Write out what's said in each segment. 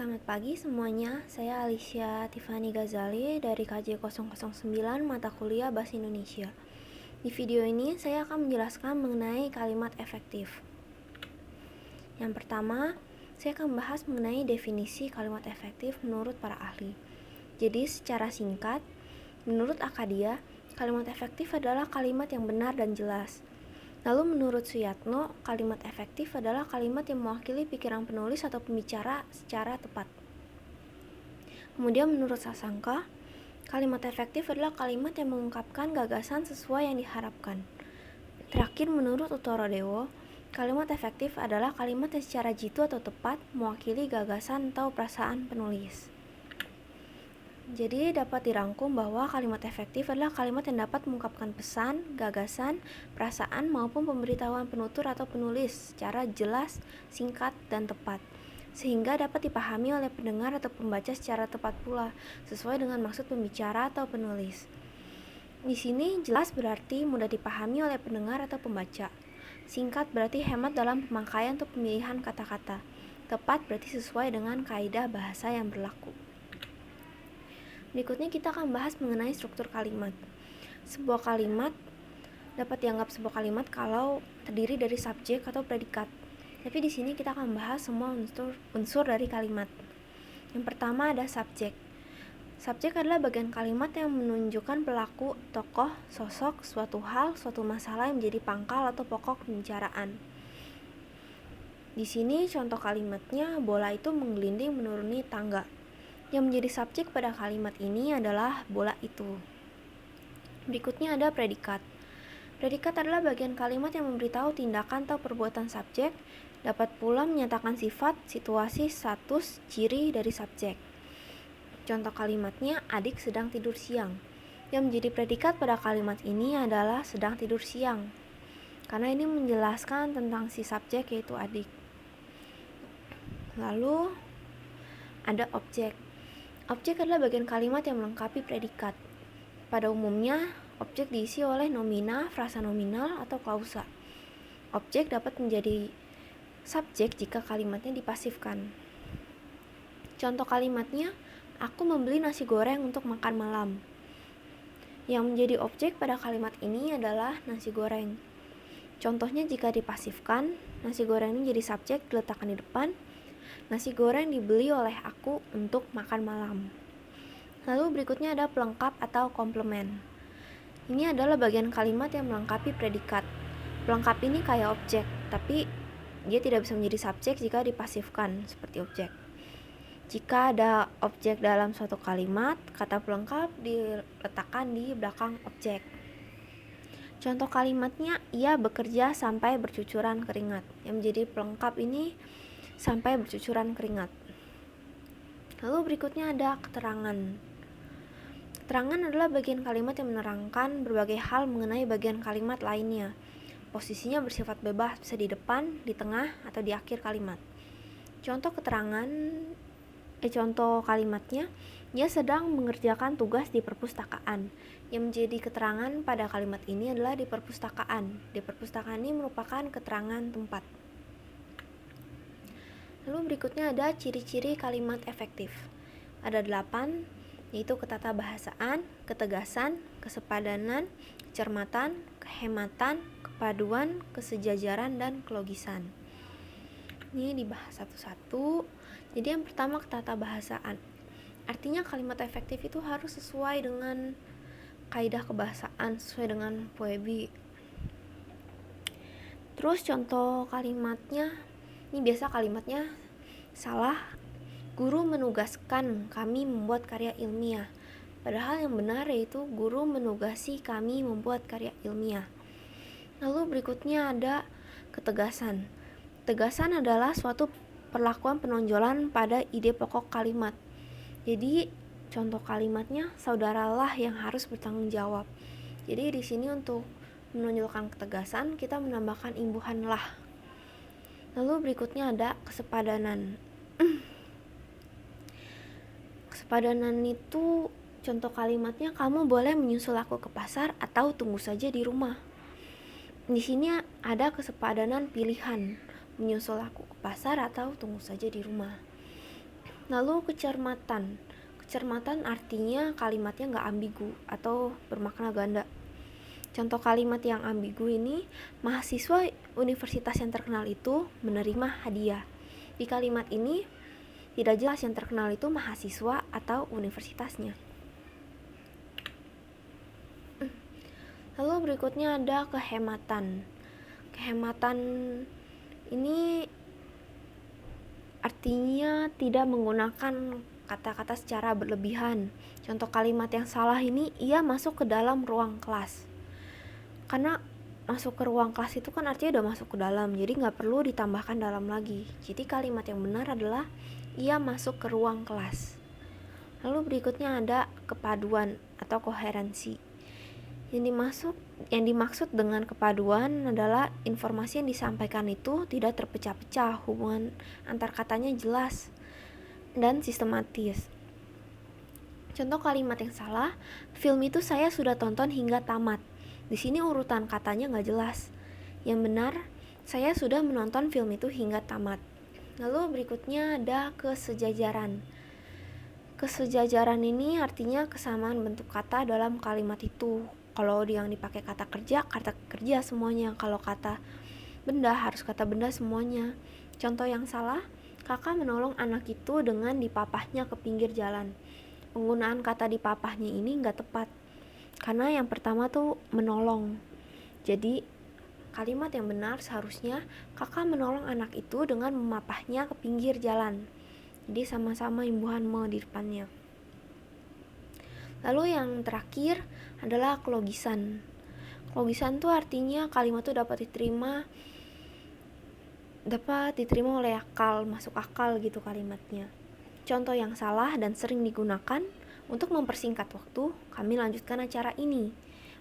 Selamat pagi semuanya, saya Alicia Tiffany Ghazali dari KJ 009 mata kuliah Bahasa Indonesia. Di video ini saya akan menjelaskan mengenai kalimat efektif. Yang pertama, saya akan membahas mengenai definisi kalimat efektif menurut para ahli. Jadi secara singkat, menurut Akadia, kalimat efektif adalah kalimat yang benar dan jelas. Lalu menurut Suyatno, kalimat efektif adalah kalimat yang mewakili pikiran penulis atau pembicara secara tepat. Kemudian menurut Sasangka, kalimat efektif adalah kalimat yang mengungkapkan gagasan sesuai yang diharapkan. Terakhir menurut Utorodewo, kalimat efektif adalah kalimat yang secara jitu atau tepat mewakili gagasan atau perasaan penulis. Jadi dapat dirangkum bahwa kalimat efektif adalah kalimat yang dapat mengungkapkan pesan, gagasan, perasaan maupun pemberitahuan penutur atau penulis secara jelas, singkat, dan tepat, sehingga dapat dipahami oleh pendengar atau pembaca secara tepat pula, sesuai dengan maksud pembicara atau penulis. Di sini jelas berarti mudah dipahami oleh pendengar atau pembaca. Singkat berarti hemat dalam pemakaian atau pemilihan kata-kata. Tepat berarti sesuai dengan kaidah bahasa yang berlaku. Berikutnya kita akan bahas mengenai struktur kalimat. Sebuah kalimat dapat dianggap sebuah kalimat kalau terdiri dari subjek atau predikat. Tapi di sini kita akan bahas semua unsur dari kalimat. Yang pertama ada subjek. Subjek adalah bagian kalimat yang menunjukkan pelaku, tokoh, sosok, suatu hal, suatu masalah yang menjadi pangkal atau pokok pembicaraan. Di sini contoh kalimatnya, bola itu menggelinding menuruni tangga. Yang menjadi subjek pada kalimat ini adalah bola itu. Berikutnya ada predikat. Predikat adalah bagian kalimat yang memberitahu tindakan atau perbuatan subjek, dapat pula menyatakan sifat, situasi, status, ciri dari subjek. Contoh kalimatnya, adik sedang tidur siang. Yang menjadi predikat pada kalimat ini adalah sedang tidur siang, karena ini menjelaskan tentang si subjek yaitu adik. Lalu ada objek. Objek adalah bagian kalimat yang melengkapi predikat. Pada umumnya, objek diisi oleh nomina, frasa nominal, atau klausa. Objek dapat menjadi subjek jika kalimatnya dipasifkan. Contoh kalimatnya, aku membeli nasi goreng untuk makan malam. Yang menjadi objek pada kalimat ini adalah nasi goreng. Contohnya jika dipasifkan, nasi goreng ini jadi subjek diletakkan di depan. Nasi goreng dibeli oleh aku untuk makan malam. Lalu berikutnya ada pelengkap atau komplement. Ini adalah bagian kalimat yang melengkapi predikat. Pelengkap ini kayak objek, tapi dia tidak bisa menjadi subjek jika dipasifkan seperti objek. Jika ada objek dalam suatu kalimat, kata pelengkap diletakkan di belakang objek. Contoh kalimatnya, ia bekerja sampai bercucuran keringat. Yang menjadi pelengkap ini sampai bercucuran keringat. Lalu berikutnya ada keterangan. Keterangan adalah bagian kalimat yang menerangkan berbagai hal mengenai bagian kalimat lainnya. Posisinya bersifat bebas, bisa di depan, di tengah, atau di akhir kalimat. Contoh kalimatnya, ia sedang mengerjakan tugas di perpustakaan. Yang menjadi keterangan pada kalimat ini adalah di perpustakaan. Di perpustakaan ini merupakan keterangan tempat. Lalu berikutnya ada ciri-ciri kalimat efektif. Ada 8, yaitu ketatabahasaan, ketegasan, kesepadanan, kecermatan, kehematan, kepaduan, kesejajaran, dan kelogisan. Ini dibahas satu-satu. Jadi yang pertama ketatabahasaan. Artinya kalimat efektif itu harus sesuai dengan kaidah kebahasaan, sesuai dengan Poebi. Terus contoh kalimatnya, ini biasa kalimatnya salah. Guru menugaskan kami membuat karya ilmiah. Padahal yang benar yaitu guru menugasi kami membuat karya ilmiah. Lalu berikutnya ada ketegasan. Ketegasan adalah suatu perlakuan penonjolan pada ide pokok kalimat. Jadi contoh kalimatnya, saudaralah yang harus bertanggung jawab. Jadi di sini untuk menonjolkan ketegasan kita menambahkan imbuhan lah. Lalu berikutnya ada kesepadanan. Kesepadanan itu contoh kalimatnya, kamu boleh menyusul aku ke pasar atau tunggu saja di rumah. Di sini ada kesepadanan pilihan, menyusul aku ke pasar atau tunggu saja di rumah. Lalu kecermatan. Kecermatan artinya kalimatnya nggak ambigu atau bermakna ganda. Contoh kalimat yang ambigu ini, mahasiswa universitas yang terkenal itu menerima hadiah. Di kalimat ini tidak jelas yang terkenal itu mahasiswa atau universitasnya. Lalu berikutnya ada kehematan. Kehematan ini artinya tidak menggunakan kata-kata secara berlebihan. Contoh kalimat yang salah ini, ia masuk ke dalam ruang kelas. Karena masuk ke ruang kelas itu kan artinya udah masuk ke dalam, jadi nggak perlu ditambahkan dalam lagi. Jadi kalimat yang benar adalah ia masuk ke ruang kelas. Lalu berikutnya ada kepaduan atau koherensi. Yang dimaksud dengan kepaduan adalah informasi yang disampaikan itu tidak terpecah-pecah, hubungan antar katanya jelas dan sistematis. Contoh kalimat yang salah, film itu saya sudah tonton hingga tamat. Di sini urutan katanya nggak jelas. Yang benar, saya sudah menonton film itu hingga tamat. Lalu berikutnya ada kesejajaran. Kesejajaran ini artinya kesamaan bentuk kata dalam kalimat itu. Kalau yang dipakai kata kerja semuanya. Kalau kata benda, harus kata benda semuanya. Contoh yang salah, kakak menolong anak itu dengan dipapahnya ke pinggir jalan. Penggunaan kata dipapahnya ini nggak tepat, karena yang pertama tuh menolong. Jadi kalimat yang benar seharusnya kakak menolong anak itu dengan memapahnya ke pinggir jalan. Jadi sama-sama imbuhan me di depannya. Lalu yang terakhir adalah kelogisan. Kelogisan tuh artinya kalimat tuh dapat diterima oleh akal, masuk akal gitu kalimatnya. Contoh yang salah dan sering digunakan untuk mempersingkat waktu, kami lanjutkan acara ini.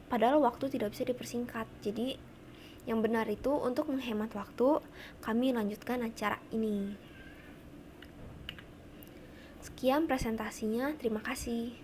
Padahal waktu tidak bisa dipersingkat. Jadi yang benar itu untuk menghemat waktu, kami lanjutkan acara ini. Sekian presentasinya, terima kasih.